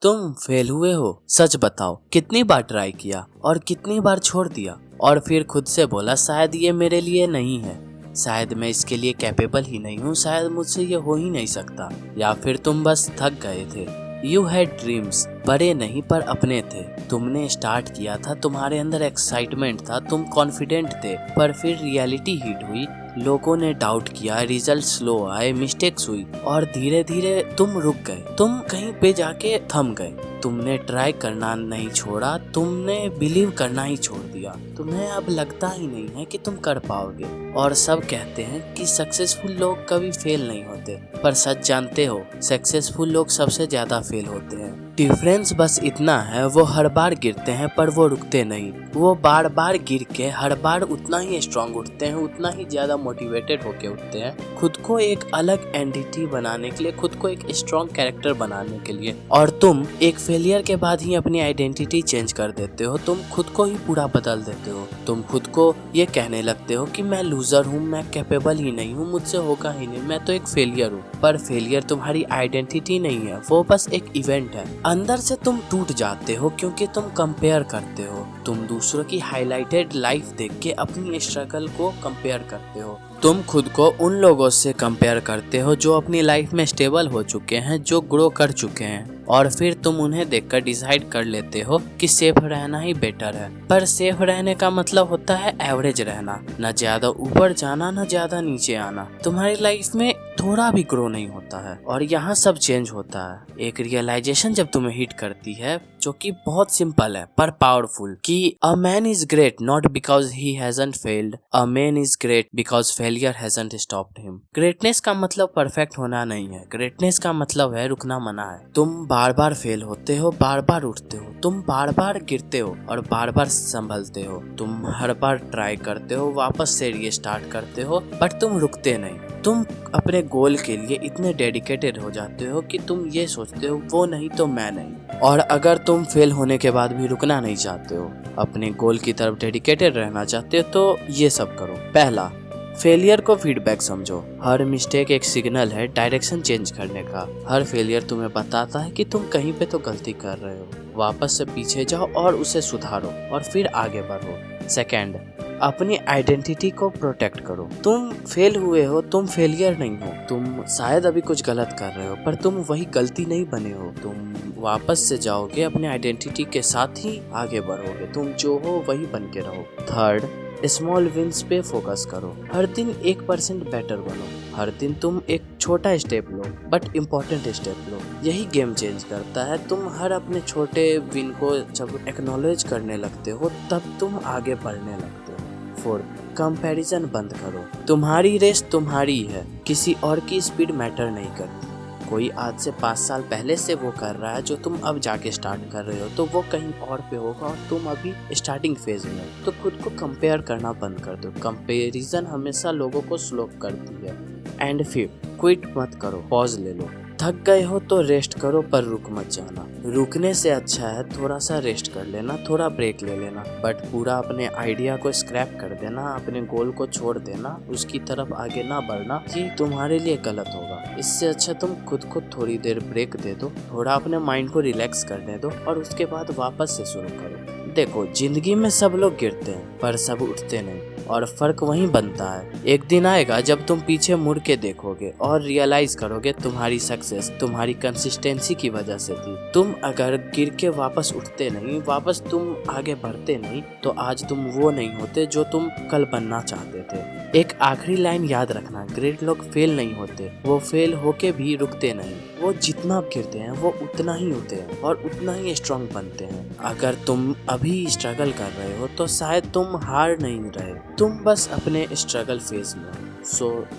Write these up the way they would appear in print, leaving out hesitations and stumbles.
तुम फेल हुए हो? सच बताओ, कितनी बार ट्राई किया और कितनी बार छोड़ दिया और फिर खुद से बोला शायद ये मेरे लिए नहीं है, शायद मैं इसके लिए कैपेबल ही नहीं हूँ, शायद मुझसे ये हो ही नहीं सकता। या फिर तुम बस थक गए थे। यू हैड ड्रीम्स, बड़े नहीं पर अपने थे। तुमने स्टार्ट किया था, तुम्हारे अंदर एक्साइटमेंट था, तुम कॉन्फिडेंट थे, पर फिर रियलिटी हिट हुई। लोगों ने डाउट किया, रिजल्ट स्लो आए, मिस्टेक्स हुई और धीरे धीरे तुम रुक गए। तुम कहीं पे जाके थम गए। तुमने ट्राई करना नहीं छोड़ा, तुमने बिलीव करना ही छोड़ दिया। तुम्हें अब लगता ही नहीं है कि तुम कर पाओगे। और सब कहते हैं कि सक्सेसफुल लोग कभी फेल नहीं होते, पर सच जानते हो, सक्सेसफुल लोग सबसे ज्यादा फेल होते हैं। डिफरेंस बस इतना है, वो हर बार गिरते हैं पर वो रुकते नहीं। वो बार बार गिर के हर बार उतना ही स्ट्रांग उठते हैं, उतना ही ज्यादा मोटिवेटेड होके उठते हैं, खुद को एक अलग एंटिटी बनाने के लिए, खुद को एक स्ट्रांग कैरेक्टर बनाने के लिए। और तुम एक फेलियर के बाद ही अपनी आइडेंटिटी चेंज कर देते हो। तुम खुद को ही पूरा बदल देते हो। तुम खुद को ये कहने लगते हो कि मैं लूजर हूँ, मैं कैपेबल ही नहीं हूँ, मुझसे होगा ही नहीं, मैं तो एक फेलियर हूँ। पर फेलियर तुम्हारी आइडेंटिटी नहीं है, वो बस एक इवेंट है। अंदर से तुम टूट जाते हो क्योंकि तुम कंपेयर करते हो। तुम दूसरों की हाईलाइटेड लाइफ देख के अपनी स्ट्रगल को कंपेयर करते हो। तुम खुद को उन लोगों से कंपेयर करते हो जो अपनी लाइफ में स्टेबल हो चुके हैं, जो ग्रो कर चुके हैं, और फिर तुम उन्हें देखकर डिसाइड कर लेते हो कि सेफ रहना ही बेटर है। पर सेफ रहने का मतलब होता है एवरेज रहना, न ज्यादा ऊपर जाना, न ज्यादा नीचे आना। तुम्हारी लाइफ में थोड़ा भी ग्रो नहीं होता है और यहाँ सब चेंज होता है। एक रियलाइजेशन जब तुम्हें हिट करती है, जो कि बहुत सिंपल है पर पावरफुल, कि a man is great not because he hasn't failed, a man is great because failure hasn't stopped him. Greatness का मतलब परफेक्ट होना नहीं है, ग्रेटनेस का मतलब है रुकना मना है। तुम बार बार फेल होते हो, बार बार उठते हो, तुम बार बार गिरते हो और बार बार संभलते हो। तुम हर बार ट्राई करते हो, वापस से रीस्टार्ट करते हो, बट तुम रुकते नहीं। तुम अपने गोल के लिए इतने डेडिकेटेड हो जाते हो कि तुम ये सोचते हो वो नहीं तो मैं नहीं। और अगर तुम फेल होने के बाद भी रुकना नहीं चाहते हो, अपने गोल की तरफ डेडिकेटेड रहना चाहते हो, तो ये सब करो। पहला, फेलियर को फीडबैक समझो। हर मिस्टेक एक सिग्नल है डायरेक्शन चेंज करने का। हर फेलियर तुम्हें बताता है कि तुम कहीं पे तो गलती कर रहे हो। वापस से पीछे जाओ और उसे सुधारो और फिर आगे बढ़ो। सेकेंड, अपनी आइडेंटिटी को प्रोटेक्ट करो। तुम फेल हुए हो, तुम फेलियर नहीं हो। तुम शायद अभी कुछ गलत कर रहे हो, पर तुम वही गलती नहीं बने हो। तुम वापस से जाओगे, अपने आइडेंटिटी के साथ ही आगे बढ़ोगे। तुम जो हो वही बन के रहो। थर्ड, स्मॉल विंस पे फोकस करो। हर दिन 1% बेटर बनो। हर दिन तुम एक छोटा स्टेप लो, बट इम्पोर्टेंट स्टेप लो। यही गेम चेंज करता है। तुम हर अपने छोटे विन को जब एक्नॉलेज करने लगते हो, तब तुम आगे बढ़ने लगते हो। फोर्थ, कंपैरिजन बंद करो। तुम्हारी रेस तुम्हारी है, किसी और की स्पीड मैटर नहीं करती। कोई आज से 5 साल पहले से वो कर रहा है जो तुम अब जाके स्टार्ट कर रहे हो, तो वो कहीं और पे होगा और तुम अभी स्टार्टिंग फेज में हो। तो खुद को कंपेयर करना बंद कर दो। कंपैरिजन हमेशा लोगों को स्लो करती है। एंड फिफ्थ, क्विट मत करो, पॉज ले लो। थक गए हो तो रेस्ट करो, पर रुक मत जाना। रुकने से अच्छा है थोड़ा सा रेस्ट कर लेना, थोड़ा ब्रेक ले लेना, बट पूरा अपने आइडिया को स्क्रैप कर देना, अपने गोल को छोड़ देना, उसकी तरफ आगे ना बढ़ना, ये तुम्हारे लिए गलत होगा। इससे अच्छा तुम खुद को थोड़ी देर ब्रेक दे दो, थोड़ा अपने माइंड को रिलैक्स करने दो और उसके बाद वापस से शुरू करो। देखो, जिंदगी में सब लोग गिरते हैं पर सब उठते नहीं, और फर्क वहीं बनता है। एक दिन आएगा जब तुम पीछे मुड़ के देखोगे और रियलाइज करोगे तुम्हारी सक्सेस तुम्हारी कंसिस्टेंसी की वजह से थी। तुम अगर गिर के वापस उठते नहीं, वापस तुम आगे बढ़ते नहीं, तो आज तुम वो नहीं होते जो तुम कल बनना चाहते थे। एक आखिरी लाइन याद रखना, ग्रेट लोग फेल नहीं होते, वो फेल होके भी रुकते नहीं। वो जितना गिरते हैं वो उतना ही होते हैं और उतना ही स्ट्रांग बनते हैं। अगर तुम अभी स्ट्रगल कर रहे हो तो शायद तुम हार नहीं रहे, तुम बस अपने स्ट्रगल फेज में हो।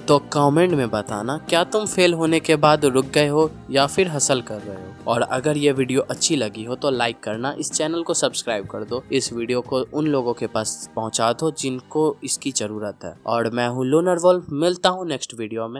तो कमेंट में बताना, क्या तुम फेल होने के बाद रुक गए हो या फिर हसल कर रहे हो। और अगर ये वीडियो अच्छी लगी हो तो लाइक करना, इस चैनल को सब्सक्राइब कर दो, इस वीडियो को उन लोगों के पास पहुंचा दो जिनको इसकी जरूरत है। और मैं हूँ लूनर वुल्फ, मिलता हूँ नेक्स्ट वीडियो में।